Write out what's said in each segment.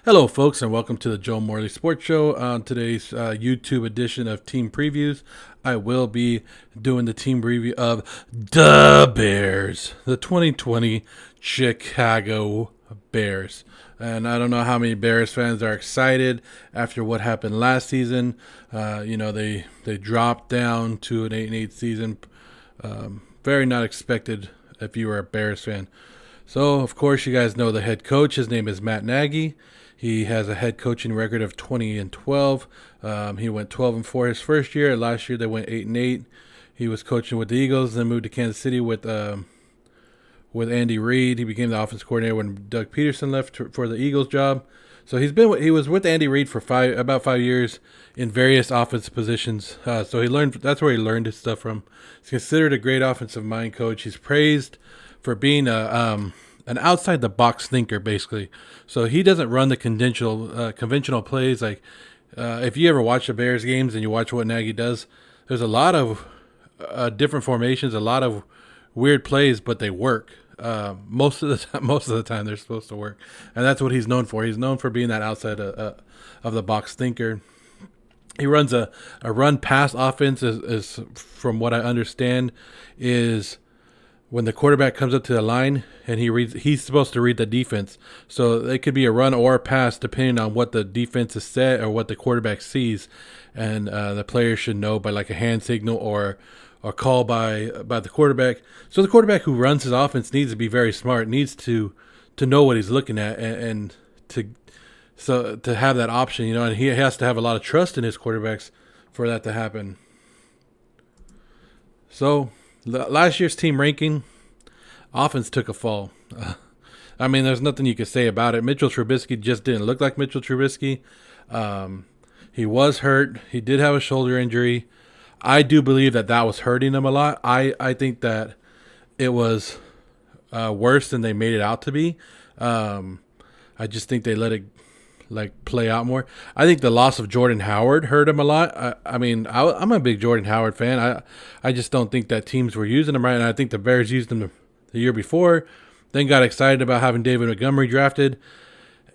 Hello, folks, and welcome to the Joe Morley Sports Show. On today's YouTube edition of Team Previews, I will be doing the team review of the Bears, the 2020 Chicago Bears. And I don't know how many Bears fans are excited after what happened last season. They dropped down to an 8-8 season. Very not expected if you were a Bears fan. So, of course, you guys know the head coach. His name is Matt Nagy. He has a head coaching record of 20-12. He went 12-4 his first year. Last year they went 8-8. He was coaching with the Eagles, then moved to Kansas City with Andy Reid. He became the offense coordinator when Doug Peterson left for the Eagles job. So he was with Andy Reid for about 5 years in various offensive positions. So he learned. That's where he learned his stuff from. He's considered a great offensive mind coach. He's praised for being an outside the box thinker, basically. So he doesn't run the conventional plays. Like if you ever watch the Bears games and you watch what Nagy does, there's a lot of different formations, a lot of weird plays, but they work. Most of the time they're supposed to work, and that's what he's known for. He's known for being that outside of the box thinker. He runs a run pass offense, is from what I understand, is when the quarterback comes up to the line and he's supposed to read the defense. So it could be a run or a pass depending on what the defense is set or what the quarterback sees, and the player should know by like a hand signal or call by the quarterback. So the quarterback who runs his offense needs to be very smart, needs to know what he's looking at and to have that option, and he has to have a lot of trust in his quarterbacks for that to happen. So last year's team ranking, offense took a fall. There's nothing you could say about it. Mitchell Trubisky just didn't look like Mitchell Trubisky. He was hurt. He did have a shoulder injury. I do believe that was hurting him a lot. I think that it was worse than they made it out to be. I just think they let it play out more. I think the loss of Jordan Howard hurt him a lot. I'm a big Jordan Howard fan. I just don't think that teams were using him right, and I think the Bears used him the year before, then got excited about having David Montgomery drafted,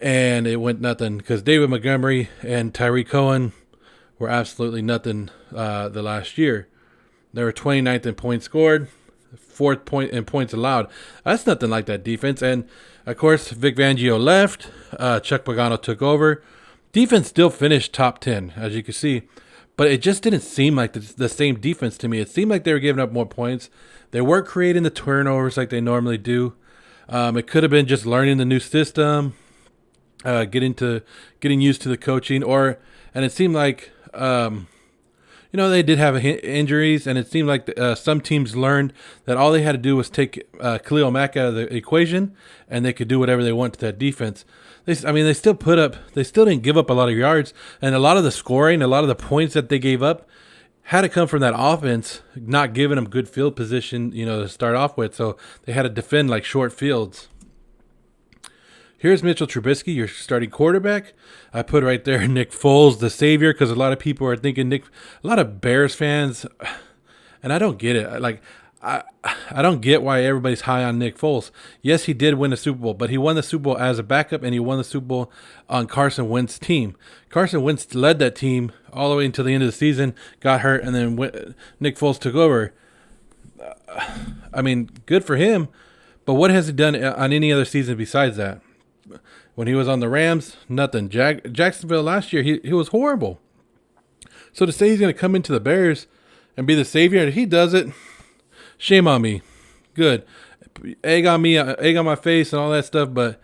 and it went nothing because David Montgomery and Tarik Cohen were absolutely nothing the last year. They were 29th in points scored, 4th in points allowed. That's nothing like that defense. And, of course, Vic Fangio left. Chuck Pagano took over. Defense still finished top 10, as you can see. But it just didn't seem like the same defense to me. It seemed like they were giving up more points. They weren't creating the turnovers like they normally do. It could have been just learning the new system, getting used to the coaching, and it seemed like they did have injuries, and it seemed like some teams learned that all they had to do was take Khalil Mack out of the equation, and they could do whatever they want to that defense. They still didn't give up a lot of yards, and a lot of the scoring, a lot of the points that they gave up had to come from that offense not giving them good field position, to start off with. So they had to defend like short fields. Here's Mitchell Trubisky, your starting quarterback. I put right there Nick Foles, the savior, because a lot of people are thinking a lot of Bears fans, and I don't get it. I don't get why everybody's high on Nick Foles. Yes, he did win the Super Bowl, but he won the Super Bowl as a backup, and he won the Super Bowl on Carson Wentz's team. Carson Wentz led that team all the way until the end of the season, got hurt, and then Nick Foles took over. Good for him, but what has he done on any other season besides that? When he was on the Rams, nothing. Jacksonville last year, he was horrible. So to say he's going to come into the Bears and be the savior, and he does it, shame on me. Good. Egg on me, egg on my face and all that stuff, but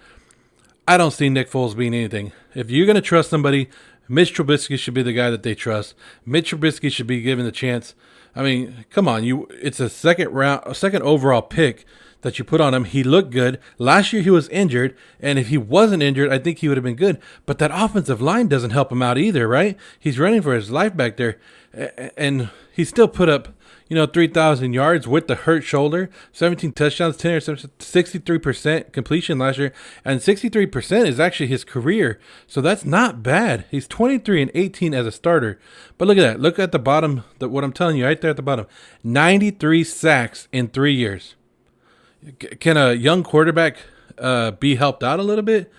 I don't see Nick Foles being anything. If you're going to trust somebody, Mitch Trubisky should be the guy that they trust. Mitch Trubisky should be given the chance. Come on, it's a second overall pick that you put on him. He looked good. Last year he was injured, and if he wasn't injured, I think he would have been good. But that offensive line doesn't help him out either, right? He's running for his life back there, and he still put up 3,000 yards with the hurt shoulder, 17 touchdowns, 10 interceptions, 63% completion last year, and 63% is actually his career. So that's not bad. He's 23-18 as a starter. But look at that. Look at the bottom, what I'm telling you right there at the bottom. 93 sacks in 3 years. Can a young quarterback be helped out a little bit?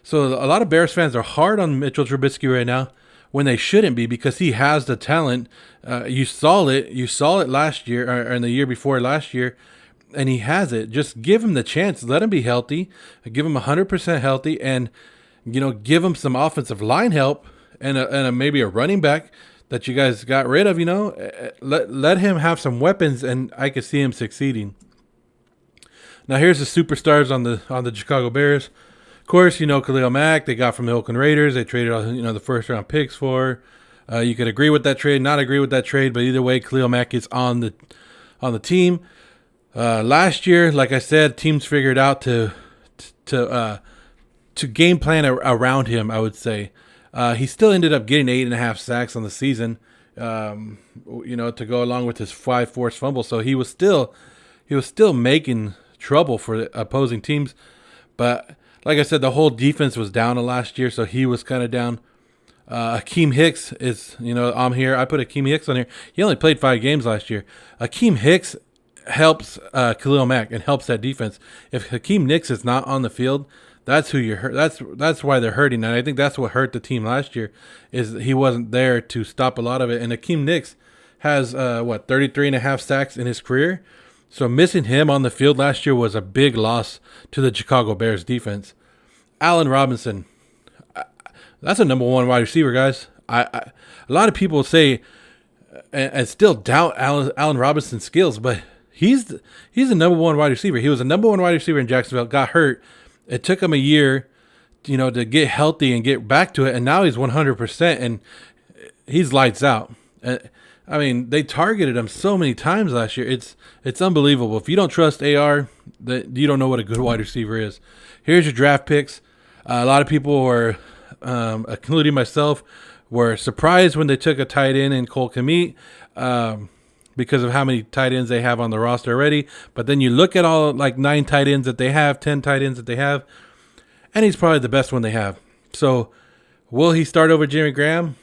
So a lot of Bears fans are hard on Mitchell Trubisky right now when they shouldn't be, because he has the talent. You saw it. You saw it last year or in the year before last year, and he has it. Just give him the chance. Let him be healthy. Give him 100% healthy, and give him some offensive line help and maybe a running back that you guys got rid of. Let him have some weapons, and I could see him succeeding. Now here's the superstars on the Chicago Bears. Of course, Khalil Mack, they got from the Oakland Raiders. They traded the first round picks for. You could agree with that trade, not agree with that trade, but either way, Khalil Mack is on the team. Last year, like I said, teams figured out to game plan around him, I would say. He still ended up getting 8.5 sacks on the season, to go along with his 5 forced fumbles. So he was still making trouble for the opposing teams. But like I said, the whole defense was down last year, so he was kind of down. Akiem Hicks is, I'm here. I put Akiem Hicks on here. He only played 5 games last year. Akiem Hicks helps Khalil Mack and helps that defense. If Akiem Hicks is not on the field, that's who you're hurt. That's why they're hurting, and I think that's what hurt the team last year, is he wasn't there to stop a lot of it. And Akiem Hicks has 33.5 sacks in his career. So missing him on the field last year was a big loss to the Chicago Bears defense. Allen Robinson, that's a number 1 wide receiver, guys. A lot of people say and still doubt Allen Robinson's skills, but he's the number 1 wide receiver. He was a number 1 wide receiver in Jacksonville, got hurt. It took him a year, to get healthy and get back to it, and now he's 100%, and he's lights out. They targeted him so many times last year. It's unbelievable. If you don't trust AR, that you don't know what a good wide receiver is. Here's your draft picks. A lot of people were, including myself, were surprised when they took a tight end in Cole Kmet, because of how many tight ends they have on the roster already. But then you look at all 9 tight ends that they have, 10 tight ends that they have, and he's probably the best one they have. So will he start over Jimmy Graham?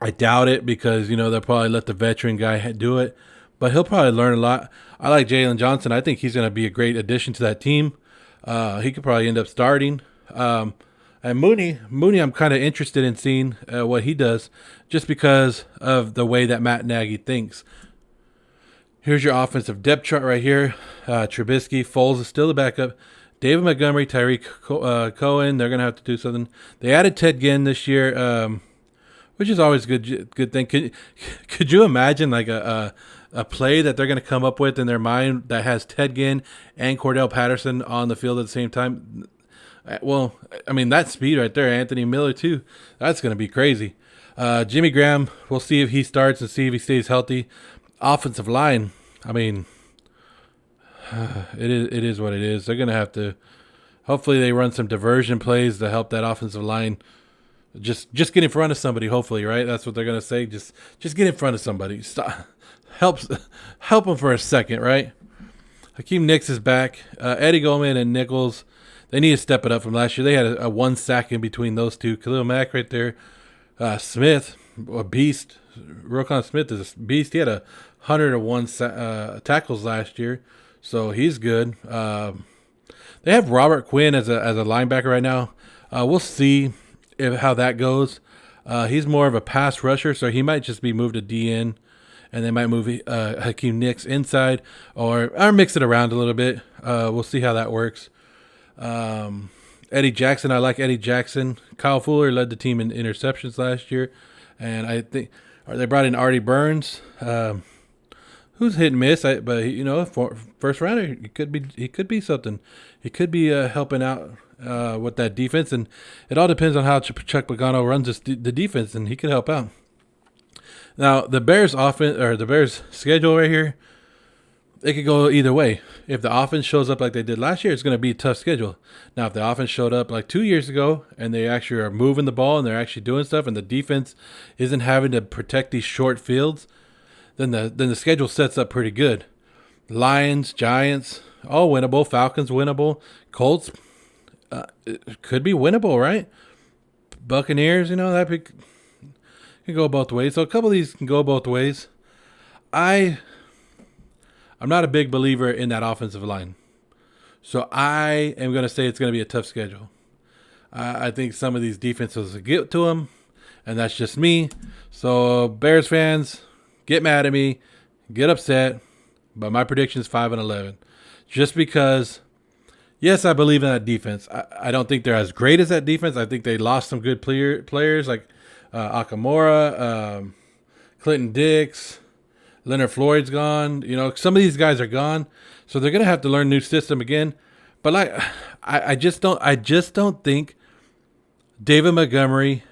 I doubt it, because, they'll probably let the veteran guy do it. But he'll probably learn a lot. I like Jalen Johnson. I think he's going to be a great addition to that team. He could probably end up starting. And Mooney, I'm kind of interested in seeing what he does, just because of the way that Matt Nagy thinks. Here's your offensive depth chart right here. Trubisky, Foles is still the backup. David Montgomery, Tarik Cohen, they're going to have to do something. They added Ted Ginn this year, which is always a good thing. Could you imagine a play that they're going to come up with in their mind that has Ted Ginn and Cordell Patterson on the field at the same time? Well, that speed right there, Anthony Miller too, that's going to be crazy. Jimmy Graham, we'll see if he starts and see if he stays healthy. Offensive line, it is what it is. They're going to have to, hopefully they run some diversion plays to help that offensive line just get in front of somebody, hopefully, right? That's what they're going to say. Just get in front of somebody. Stop. Help them for a second, right? Hakeem Nicks is back. Eddie Goldman and Nichols, they need to step it up from last year. They had a 1 sack in between those two. Khalil Mack right there. Smith, a beast. Roquan Smith is a beast. He had 101 tackles last year, so he's good. They have Robert Quinn as a linebacker right now. We'll see how that goes. He's more of a pass rusher, so he might just be moved to DN, and they might move Hakeem Nicks inside or mix it around a little bit. We'll see how that works. Eddie Jackson, I like Eddie Jackson. Kyle Fuller led the team in interceptions last year, and I think they brought in Artie Burns, who's hit and miss. But first rounder, he could be something. He could be helping out with that defense, and it all depends on how Chuck Pagano runs the defense, and he could help out. Now the Bears offense, or the Bears schedule right here, it could go either way. If the offense shows up like they did last year, it's going to be a tough schedule. Now, if the offense showed up like 2 years ago and they actually are moving the ball and they're actually doing stuff, and the defense isn't having to protect these short fields, then the schedule sets up pretty good. Lions, Giants, all winnable. Falcons, winnable. Colts, it could be winnable, right? Buccaneers, that can go both ways. So a couple of these can go both ways. I'm not a big believer in that offensive line. So I am going to say it's going to be a tough schedule. I think some of these defenses will get to them, and that's just me. So Bears fans, get mad at me, get upset, but my prediction is 5-11. Just because, yes, I believe in that defense. I don't think they're as great as that defense. I think they lost some good players like Akamora, Clinton Dix, Leonard Floyd's gone. You know, some of these guys are gone, so they're gonna have to learn a new system again. But like, I just don't think David Montgomery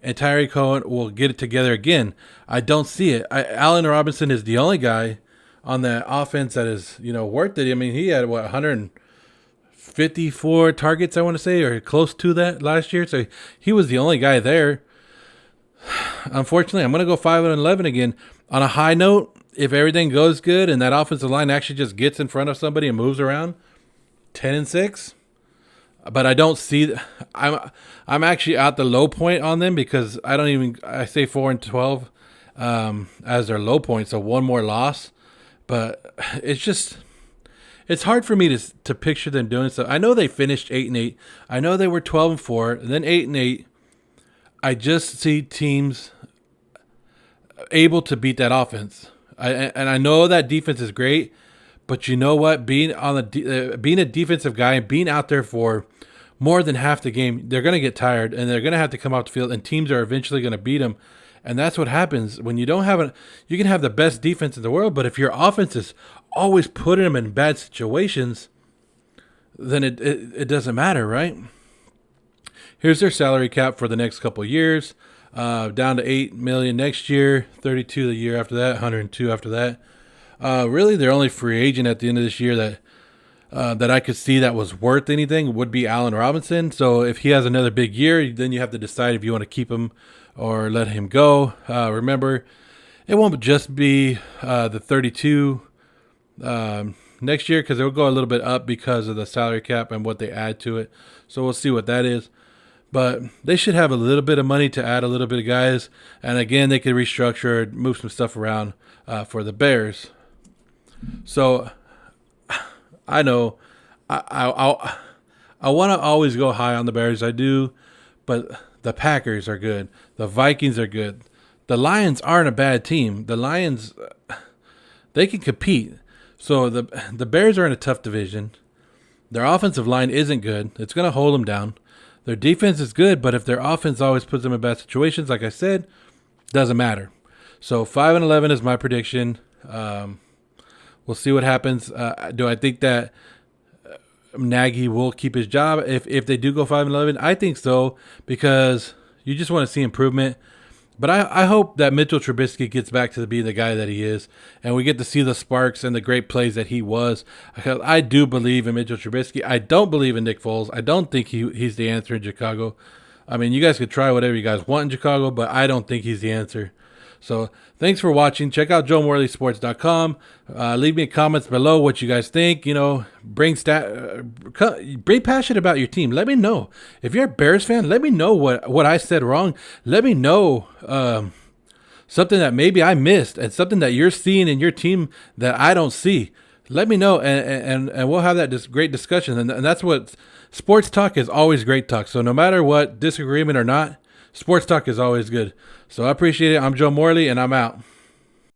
and Tarik Cohen will get it together again. I don't see it. Allen Robinson is the only guy on that offense that is, worth it. I mean, he had 154 targets, I want to say, or close to that last year. So he was the only guy there. Unfortunately, I'm going to go 5-11 again. On a high note, if everything goes good and that offensive line actually just gets in front of somebody and moves around, 10-6. But I don't see. I'm actually at the low point on them because I say 4-12 as their low point. So one more loss, but it's hard for me to picture them doing so. I know they finished 8-8. I know they were 12-4, and then 8-8. I just see teams able to beat that offense. And I know that defense is great, but you know what? Being a defensive guy and being out there for more than half the game, they're going to get tired and they're going to have to come off the field, and teams are eventually going to beat them. And that's what happens when you don't have you can have the best defense in the world, but if your offense is always putting them in bad situations, then it doesn't matter, right? Here's their salary cap for the next couple of years, down to $8 million next year, $32 the year after that, $102 after that. Really, their only free agent at the end of this year that I could see that was worth anything would be Allen Robinson. So if he has another big year, then you have to decide if you want to keep him or let him go. Remember, it won't just be the 32 next year, because it will go a little bit up because of the salary cap and what they add to it. So we'll see what that is. But they should have a little bit of money to add a little bit of guys. And again, they could restructure, move some stuff around for the Bears. So I know I want to always go high on the Bears. I do. But the Packers are good. The Vikings are good. The Lions aren't a bad team. The Lions, they can compete. So the Bears are in a tough division. Their offensive line isn't good. It's going to hold them down. Their defense is good, but if their offense always puts them in bad situations, like I said, doesn't matter. So 5-11 is my prediction. We'll see what happens. Do I think that Nagy will keep his job if they do go 5-11? I think so, because you just want to see improvement. But I hope that Mitchell Trubisky gets back to be the guy that he is, and we get to see the sparks and the great plays that he was. I do believe in Mitchell Trubisky. I don't believe in Nick Foles. I don't think he's the answer in Chicago. I mean, you guys could try whatever you guys want in Chicago, but I don't think he's the answer. So thanks for watching. Check out JoeMorleySports.com. Leave me comments below what you guys think. Bring passion about your team. Let me know. If you're a Bears fan, let me know what I said wrong. Let me know something that maybe I missed and something that you're seeing in your team that I don't see. Let me know, and we'll have that great discussion. And that's what sports talk is, always great talk. So no matter what, disagreement or not, sports talk is always good. So I appreciate it. I'm Joe Morley, and I'm out.